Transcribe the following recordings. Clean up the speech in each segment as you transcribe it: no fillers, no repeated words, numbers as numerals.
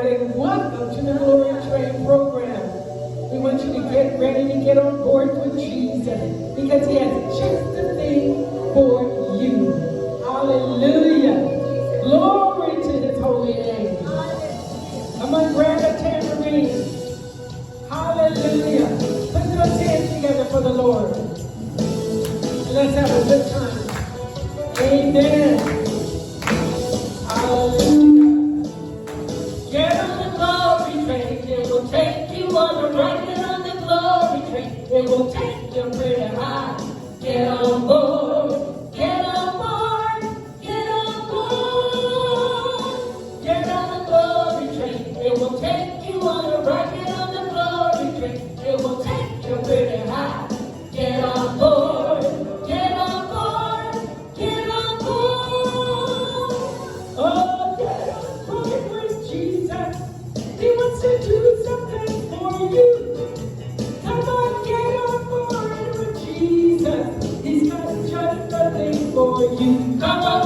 Welcome to the Glory Train program. We want you to get ready to get on board with Jesus because he has just the thing for you. Hallelujah. Glory to his holy name. I'm going to grab a tambourine. Hallelujah. Put those hands together for the Lord. And let's have a good time. Amen. Hallelujah. Get on the glory train. It will take you on the right. Get on the glory train. It will take you pretty high. Get on board. Get on board. Get on board. Get on the glory train. It will take you on the right. Get on the glory train. It will take you pretty high. Get on board. Get on board. Get on board. Oh, get on board with Jesus. He wants to do something for you. Come on, get on board with Jesus. He's got just the thing for you. Come on,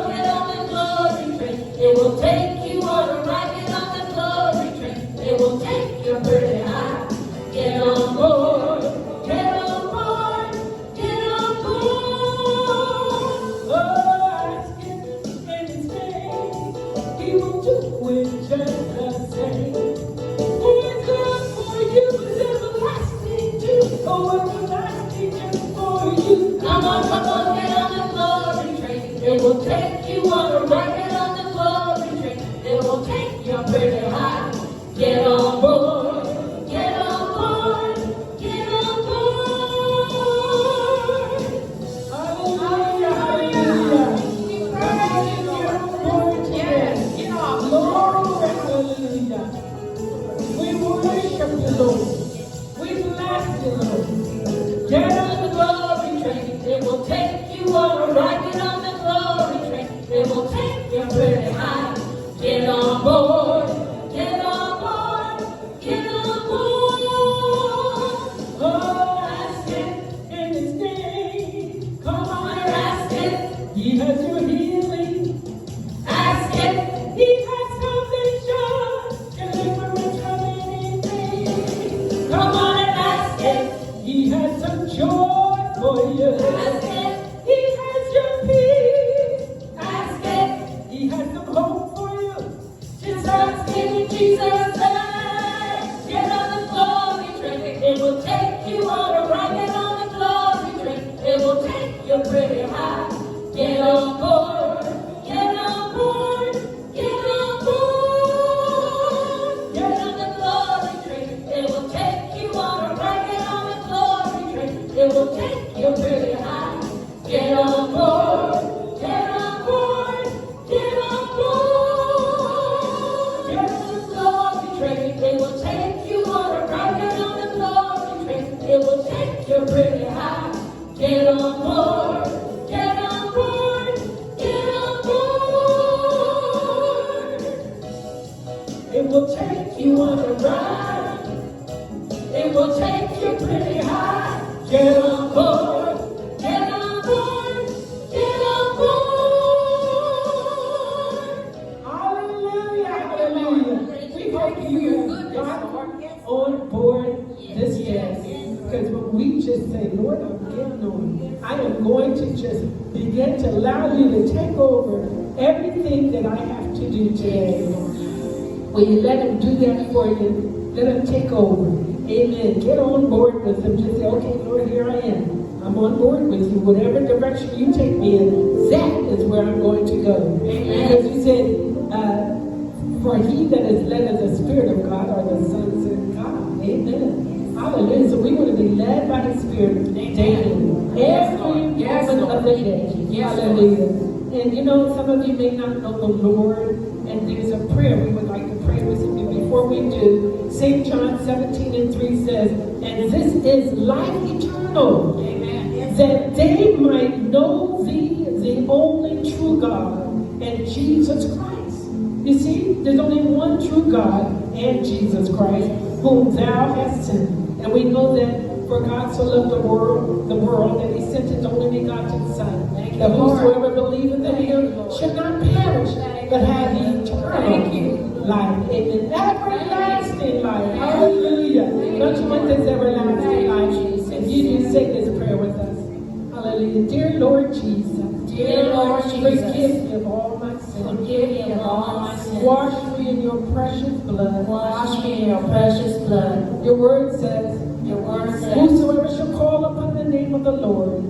get on the glory train. It will take you on the right. Get on the glory train. It will take you pretty high. Get on board. Get on board. Get on board. Oh, ask him in his name. He will do it just the same. Who is good for you is everlasting too. Oh, everlasting just for you. Come on, get on the glory train. It will take you on the right. Get on the glory train. It will take you pretty high. Get on board. Get on board. Get on board. Hallelujah, hallelujah. Get on board today. Get on board. Hallelujah. We worship you, Lord. We bless you, Lord. Get on the glory train. It will take you on the right. Get on the glory train. It will take you pretty high. Get on board. Get on board. Get on board. Oh, ask it in his name. Come on, ask it. He has your healing. Ask it. He has salvation. Deliverance from anything. Come on and ask it. He has some joy for you. Ask it. He has your peace. Ask it. He has some hope for you. Just ask him in Jesus' name. Get on the glory train. It will take you on the right. Get on the glory train. It will take you pretty high. Get on board. Get on board. Get on board. Get on the glory train. It will take you on the right. Get on the glory train. It will take you pretty high. Get on board. Get on board. Get on board. Get on the glory train. It will take you on the right. Get on the glory train. It will take you pretty high. Get on board. Get on board. Get on board. It will take you on the ride. It will take you pretty high. Get on board. Get on board. Get on board. Hallelujah. Hallelujah. We hope you got on board this day. Because when we just say, Lord, I'm getting on, I am going to just begin to allow you to take over everything that I have to do today. Will you let him do that for you? Let him take over. Amen. Get on board with him. Just say, okay, Lord, here I am. I'm on board with you. Whatever direction you take me in, that is where I'm going to go. Amen. Because you said, for he that is led of the Spirit of God are the sons of God. Amen. Hallelujah. So we want to be led by his Spirit daily. Every moment of the day. Hallelujah. And you know, some of you may not know the Lord, and there's a prayer we would like to pray with you. Before we do, St. John 17:3 says, and this is life eternal, amen, that they might know thee, the only true God, and Jesus Christ. You see, there's only one true God and Jesus Christ, whom thou hast sent. And we know that for God so loved the world, that he sent his only begotten Son, that whosoever believeth in him should not perish, but have eternal life. Amen. Everlasting life. Hallelujah. Don't you want this everlasting life? And you can say this prayer with us. Hallelujah. Dear Lord Jesus. Dear Lord Jesus. Forgive me of all my sins. Forgive me of all my sins. Wash me in your precious blood. Wash me in your precious blood. Your word says, whosoever shall call upon the name of the Lord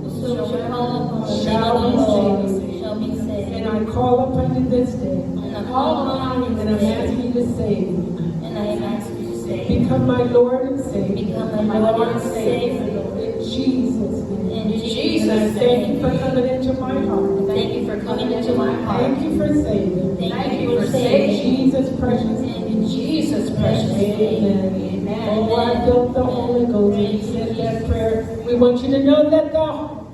shall be saved. And I call upon you this day. And I call upon you And I'm asking you to save me. And I am asking you to save me. Become my Lord and Savior. Become my Lord and Savior. In Jesus' name. In Jesus' And I thank you name. for coming into my heart. Thank you for coming into my heart. Thank you for saving. Thank you for saving. Jesus' precious name. In Jesus' precious name. Amen. Amen. Oh, I felt the Holy Ghost. When you said that prayer, we want you to know that the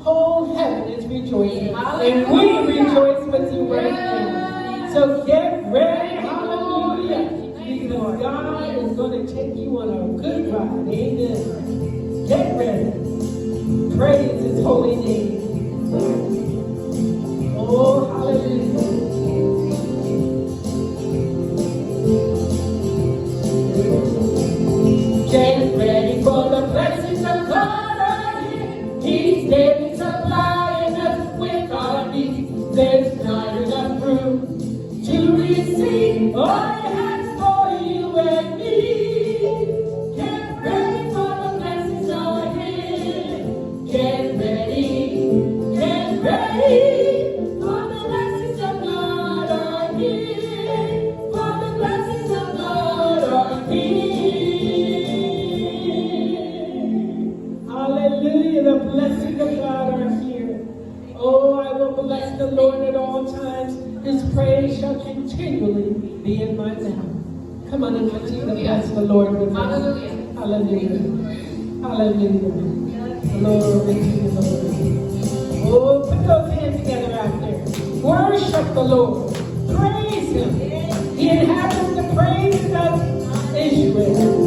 whole heaven is rejoicing. And we rejoice with you right now. So get ready. Hallelujah. Because God is going to take you on a good ride. Amen. Get ready. Praise His holy name. Oh, hallelujah. Get ready for the blessings of God are here. He's daily supplying us with our needs. There's not enough room to receive all He has for you and me. Get ready for the blessings are here. Get ready, get ready. For the blessings of God are here. For the blessings of God are here. Hallelujah, the blessings of God are here. Oh, I will bless the Lord at all times. His praise shall continually be in my mouth. Come on and continue to bless the Lord with us. Hallelujah. Hallelujah. Hallelujah. Glory to the Lord. Oh, put those hands together out there. Worship the Lord. Praise Him. He inhabits the praises of Israel.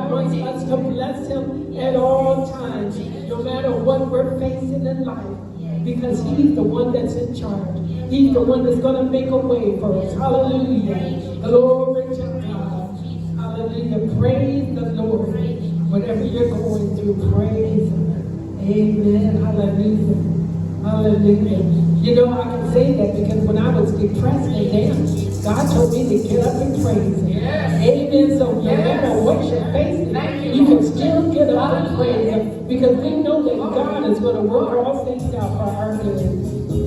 God wants us to bless him at all times, no matter what we're facing in life, because he's the one that's in charge. He's the one that's going to make a way for us. Hallelujah. Glory to God. Hallelujah. Praise the Lord. Whatever you're going through, praise him. Amen. Hallelujah. Hallelujah. You know, I can say that because when I was depressed and down, God told me to get up and praise him. Amen. So no matter what you're facing, you can still get up and praise him, because we know that God is going to work all things out for our good.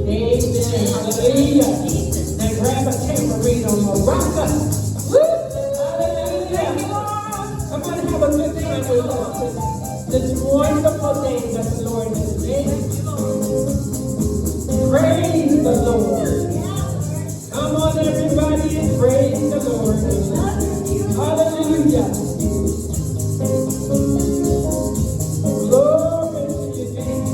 Amen. Hallelujah. Now grab a tambourine on my rocker. Woo! Hallelujah. Come on, have a good time with us this wonderful day that the Lord has made. Praise the Lord. Come on, everybody, and praise the Lord. Hallelujah. Glory to your name.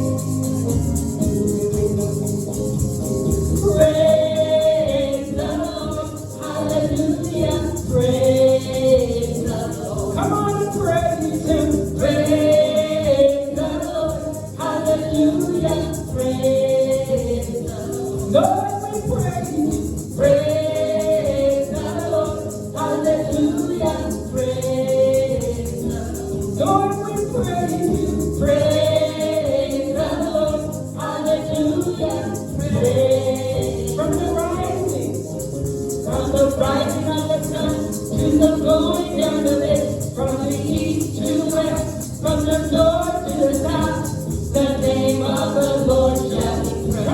Praise the Lord. Hallelujah. Praise the Lord. Come on and praise him. Praise the Lord. Hallelujah. Praise the Lord. Lord, we praise you. Praise the Lord. Hallelujah. Praise the Lord. Lord, we praise you. Praise the Lord. Hallelujah. Praise. From the rising of the sun to the going down of it, from the east to the west, from the north to the south, the name of the Lord shall be praised.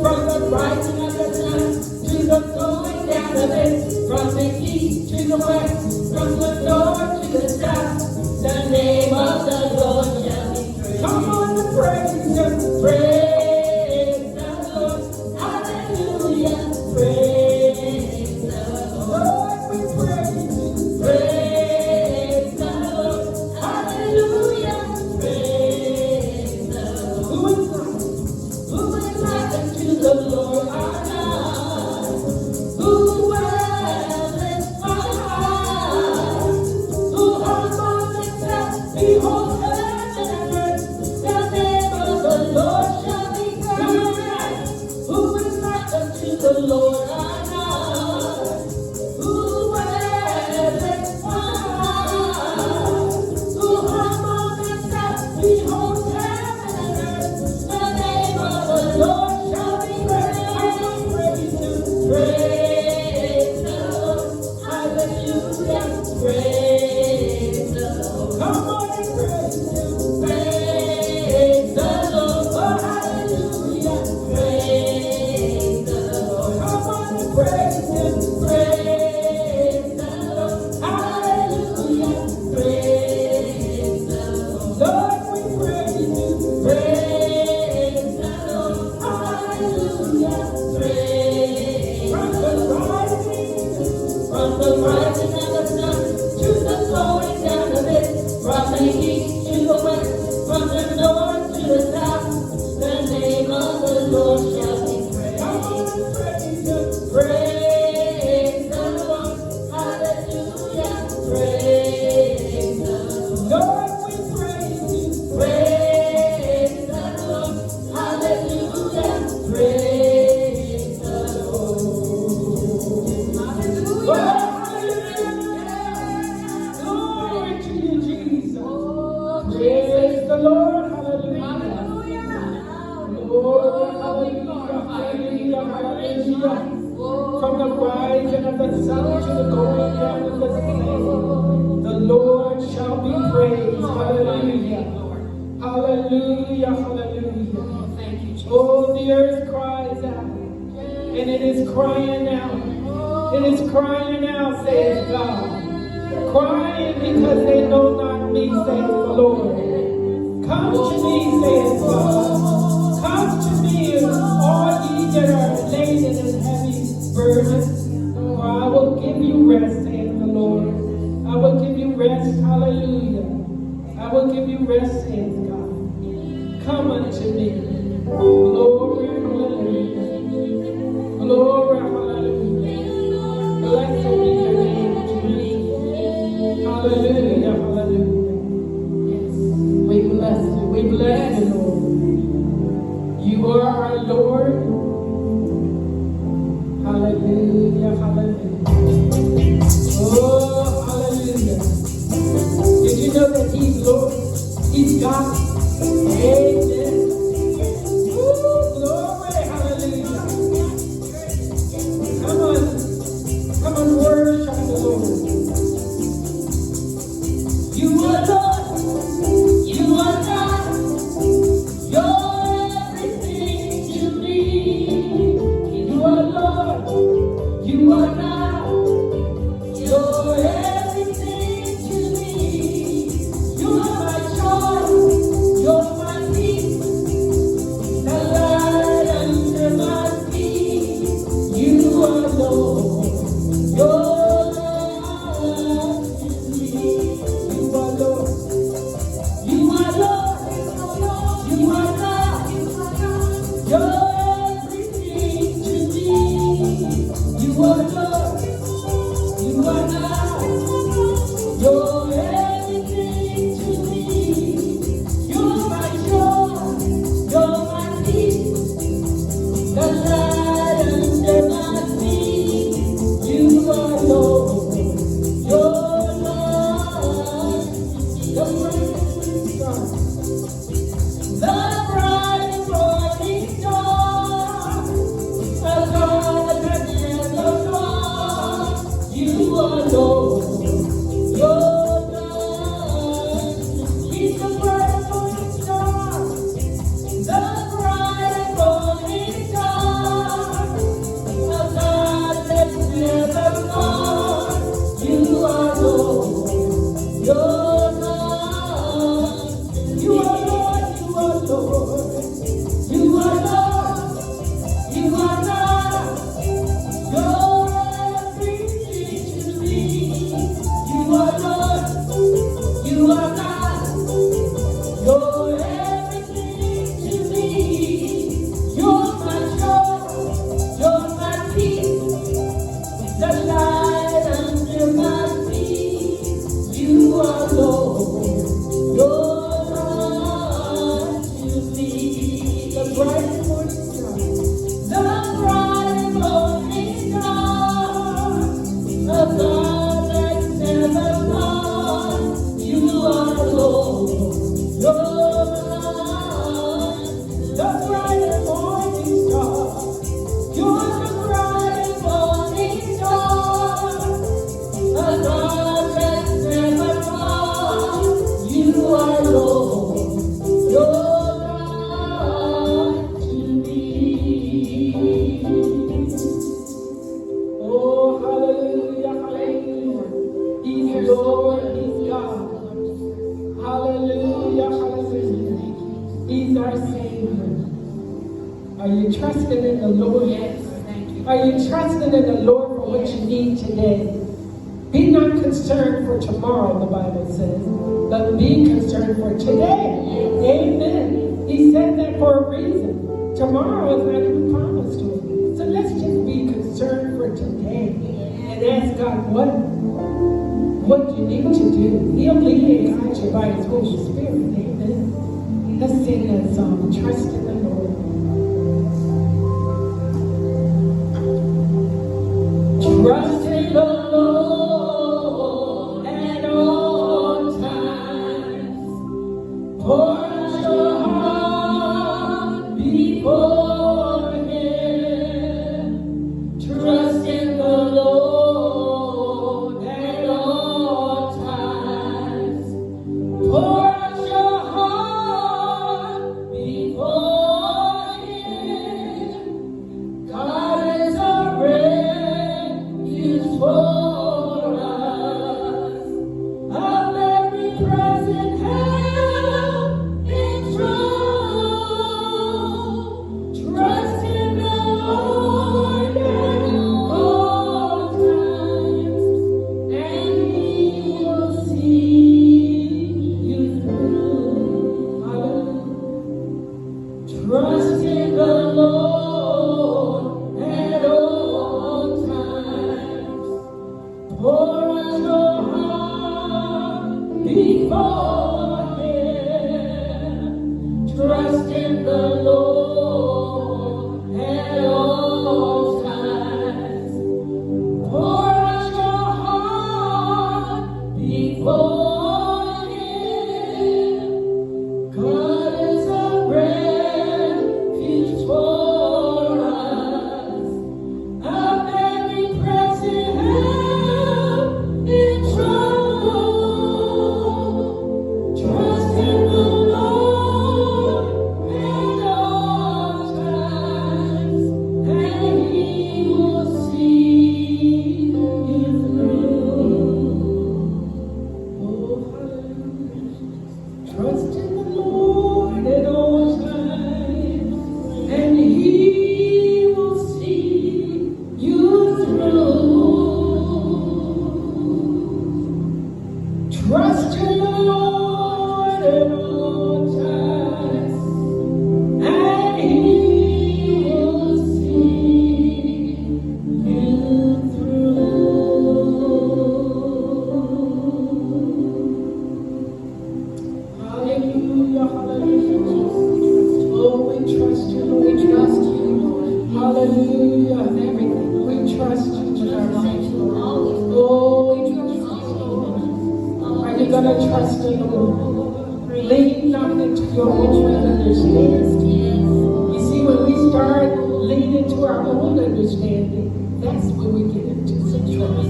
From the rising of the sun to the going down of it, from the east to the west, from the north to the south, the name of the Lord shall be praised. Come on and praise him. Praise the Lord. Hallelujah. Praise the Lord. Lord, we praise you. Praise the Lord. Hallelujah. Praise the Lord. Who is like unto the Lord our God? Who dwelleth on high? Who humbled himself, behold heaven and earth. The name of the Lord shall be praised. Who is like unto the Lord our God? Who dwelleth on high? Who humbled himself, behold heaven and earth. The name of the Lord shall be praised. Praise him. Praise the Lord. Hallelujah. Praise the Lord. Come on and praise him. Praise the Lord. Oh, hallelujah. Praise the Lord. Come on and praise him. Praise the Lord. Hallelujah. Praise the Lord. Lord, we praise you. Praise the Lord. Hallelujah. Praise. From the rising of the sun to the going down of it, from the east to the west, from the north to the south, the name of the Lord shall be praised. Come on and praise him. Praise the Lord. Hallelujah. Praise the Lord. Lord, we praise you. Praise the Lord. Hallelujah. Praise the Lord. Hallelujah. Glory to you, Jesus. Praise the Lord. Hallelujah. Lord, hallelujah. Hallelujah. Hallelujah. From the rising of the sun to the going down of the same, the Lord shall be praised. Hallelujah. Hallelujah. Hallelujah. Thank you, Jesus. Oh, the earth cries out, and it is crying out. It is crying out, says God. Crying because they know not me, says the Lord. Come to me, says God. Come to me, all ye that are laden and heavy burdens, for I will give you rest, says the Lord. I will give you rest, hallelujah. I will give you rest, says God. Come unto me. Glory, hallelujah. Glory, hallelujah. Blessed be your name, Jesus. Hallelujah. trusting in the Lord? Are you trusting in the Lord for what you need today? Be not concerned for tomorrow, the Bible says, but be concerned for today. Amen. He said that for a reason. Tomorrow is not even promised to us. So let's just be concerned for today and ask God what you need to do. He'll lead and guide you by His Holy Spirit. Amen. Let's sing that song, Trust in the Lord. Trust in the Lord at all times. Pour out your heart before Him. Trust in the Lord at all times. Pour out your heart before Him. God is our refuge for us, a very present help in trouble. Trust in the Lord at all times, and He will see you through. Hallelujah. Trust in the Lord at all times. Pour out your heart before Him. Trust in the Lord at all times. Pour out your heart before Him. God is a refuge for us, a very present help in trouble. Trust in the Lord at all times, and He will see you through. Oh, hallelujah. Trust in the Lord at all times, and He will see you through. Trust in the Lord at all times, and He will see you through. Hallelujah, hallelujah. Oh, we trust you, Lord. We trust you, Lord. Hallelujah. Everything. We trust you with our life, Lord. Oh, we trust you, Lord. Are you going to trust in the Lord? Lean not into your own understanding. You see, when we start leaning to our own understanding, that's when we get into some trouble.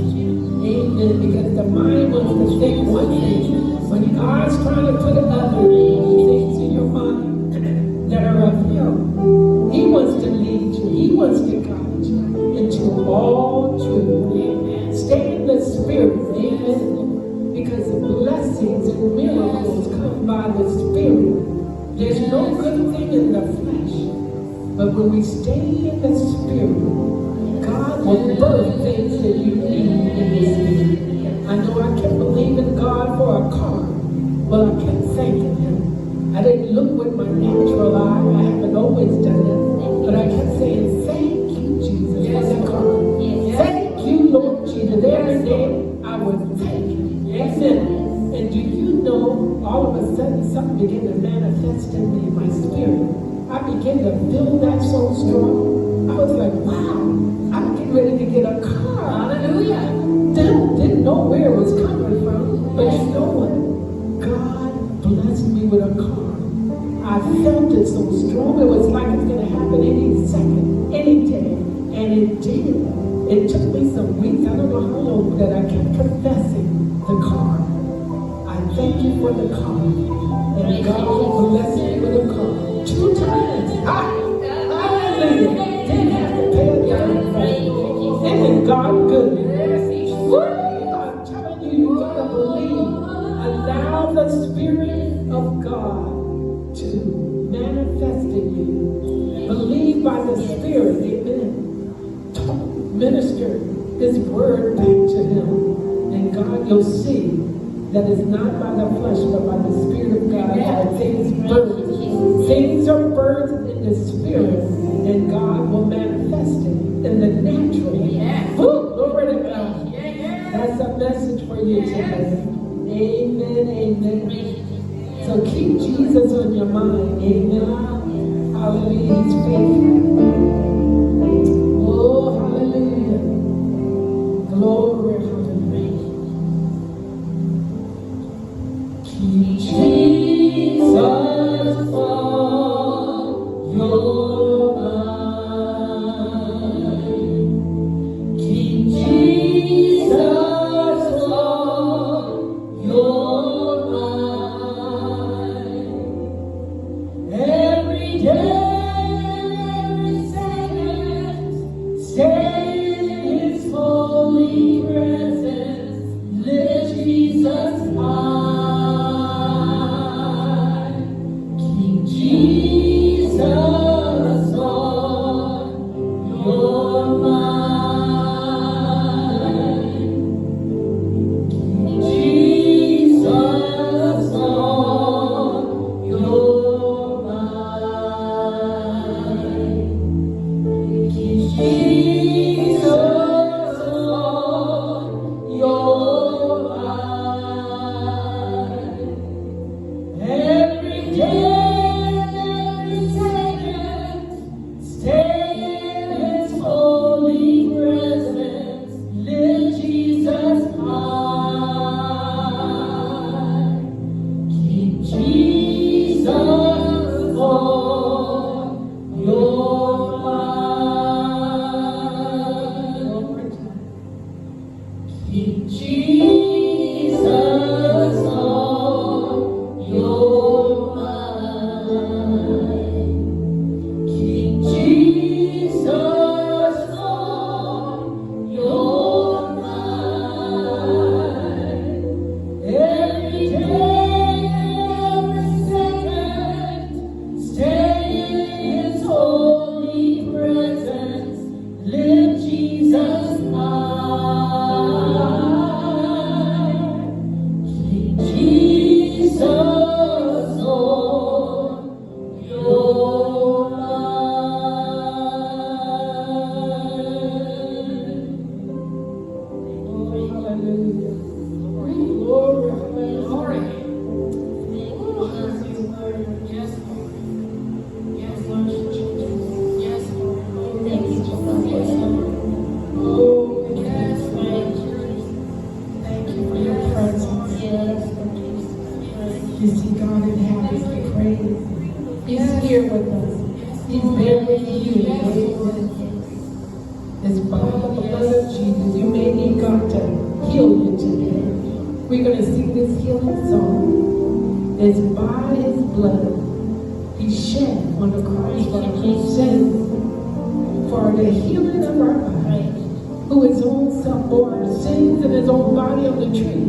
Amen. Because the mind wants to think one thing, when God's trying to put other things in your mind that are of Him. He wants to lead you. He wants to guide you into all truth. Amen. Stay in the Spirit. Amen. Because the blessings and miracles come by the Spirit. There's no good thing in the flesh. But when we stay in the Spirit, God will birth things that you need in the Spirit. I know I kept believing God for a car, but I kept thanking Him. I didn't look with my natural eye. I haven't always done it. But I kept saying, thank you, Jesus, for the car. Thank you, Lord Jesus. Every day I would thank you. Amen. And do you know, all of a sudden, something began to manifest in me, in my spirit. I began to feel that so strong. I was like, wow, I'm getting ready to get a car. Hallelujah. Didn't know where it was coming from. But you know what? God blessed me with a car. I felt it so strong. It was like it's going to happen any second, any day. And it did. It took me some weeks, I don't know how long, that I kept confessing the car. I thank you for the car. And God blessed me with a car. 2 times. Hallelujah. Didn't have to pay a dime for it. Isn't God good? Woo! I'm telling you, you gotta believe. Allow the Spirit of God to manifest in you. Believe by the Spirit his word back to him. And God, you'll see that it's not by the flesh, but by the Spirit of God that things birth. Things are birthed in the Spirit, and God will manifest it in the natural. Woo, glory to God. That's a message for you today. Amen, amen. So keep Jesus on your mind. Amen. Hallelujah. He's faithful. Oh, hallelujah. Glory, hallelujah. Keep Jesus on your mind. Keep Jesus on your mind. Every day, every second, stay in his holy presence. Lift Jesus high. Keep Jesus on your mind. Keep Jesus on your mind. Keep Jesus on your mind. Every day, every second, stay in his holy presence. Lift Jesus high. Keep Jesus on your mind. Keep Jesus on your mind. Keep Jesus on your mind. Every day, every second, stay in his holy presence. Lift Jesus high. Keep Jesus on your mind. Glory, hallelujah. Glory, hallelujah. Yes, Lord. Yes, Lord. Yes, Lord. Thank you, Jesus. Oh, Yes, Lord. thank you for your presence. Yes, Lord Jesus. You see, God inhabits the praise. He's here with us. He's there with you. It's by the blood of Jesus. You may need God to heal you today. We're going to sing this healing song. It's by his blood. He shed on the cross for our sins, for the healing of our body, who his own self bore our sins in his own body on the tree,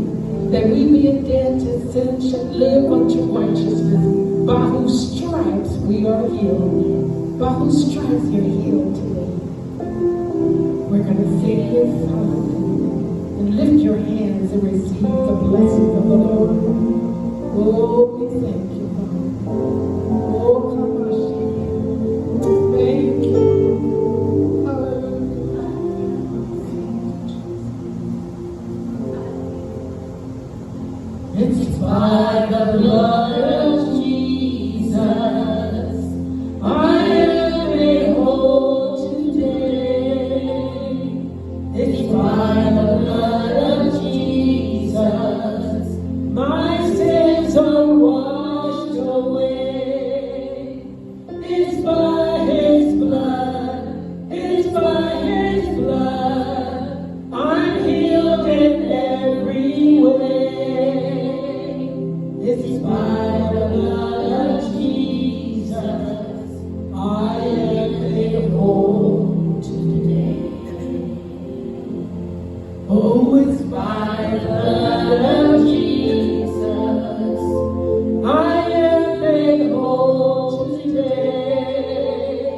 that we being dead to sin should live unto righteousness, by whose stripes we are healed. By whose stripes you're healed today. We're going to sing this song and lift your hands and receive the blessings of the Lord. Oh, we thank you, Lord. Oh, come on. Thank you. Hallelujah. It's by the blood of Jesus I am made whole today. It's by the blood of Jesus my sins are washed away. It's by his blood. It's by his blood I'm healed in every way. It's by the blood of Jesus I am made whole today. Oh, it's by the blood of Jesus I am made whole today.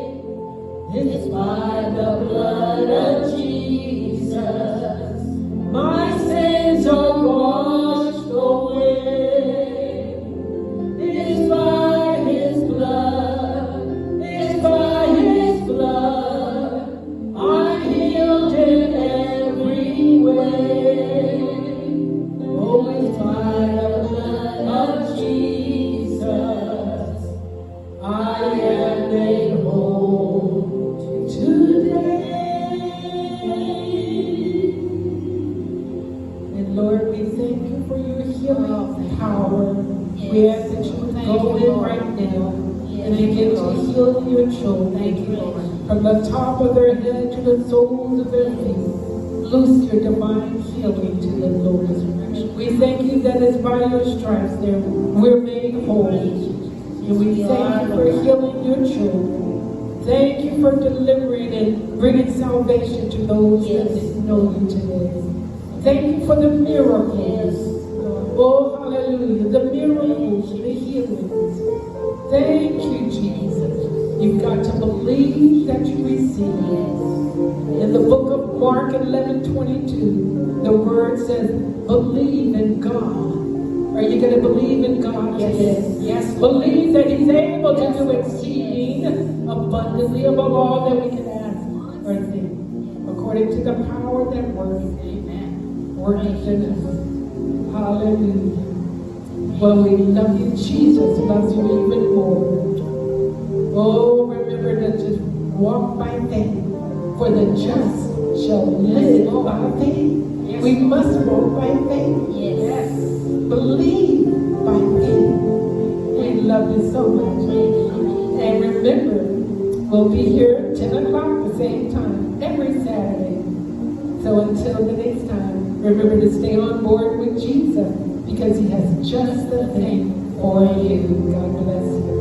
It's by the blood of Jesus Lord, we thank you for your healing power. We ask that you would go in right now and begin to heal your children. Thank you, Lord. From the top of their head to the soles of their feet. Loose your divine healing to them, Lord. We thank you that it's by your stripes there we're made whole. And we thank you for healing your children. Thank you for delivering and bringing salvation to those that didn't know you today. Thank you for the miracles. Oh, hallelujah. The miracles, the healings. Thank you, Jesus. You've got to believe that you receive. In the book of Mark 11:22, the word says, believe in God. Are you going to believe in God today? Yes. Believe that He's able to do exceeding abundantly above all that we can ask or think, according to the power that works. Amen. Working in us. Hallelujah. Well, we love you. Jesus loves you even more. Oh, remember to just walk by faith, for the just shall live by faith. Yes. We must walk by faith. Yes. Believe by faith. We love you so much. And remember, we'll be here at 10 o'clock the same time, every Saturday. So until the next time, remember to stay on board with Jesus, because He has just the thing for you. God bless you.